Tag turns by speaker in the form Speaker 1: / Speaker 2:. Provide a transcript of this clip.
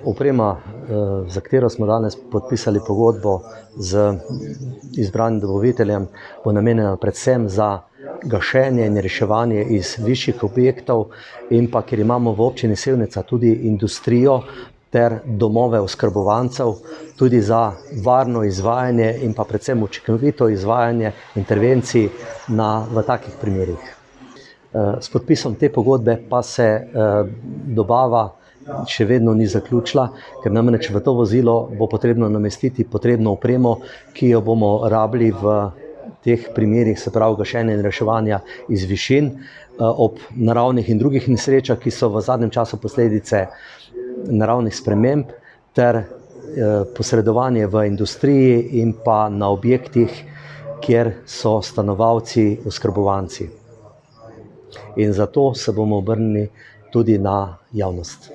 Speaker 1: Oprema, za katero smo danes podpisali pogodbo z izbranim dobaviteljem, bo namenjena predvsem za gašenje in reševanje iz višjih objektov in pa, ker imamo v občini Sevnica tudi industrijo ter domove oskrbovancev, tudi za varno izvajanje in pa predvsem učinkovito izvajanje intervencij v takih primerih. S podpisom te pogodbe pa se dobava še vedno ni zaključila, ker namreč v to vozilo bo potrebno namestiti potrebno opremo, ki jo bomo rabili v teh primerih, se pravi gašenja in reševanja iz višin, ob naravnih in drugih nesrečah, ki so v zadnjem času posledice naravnih sprememb, ter posredovanje v industriji in pa na objektih, kjer so stanovalci oskrbovanci. In zato se bomo obrnili tudi na javnost.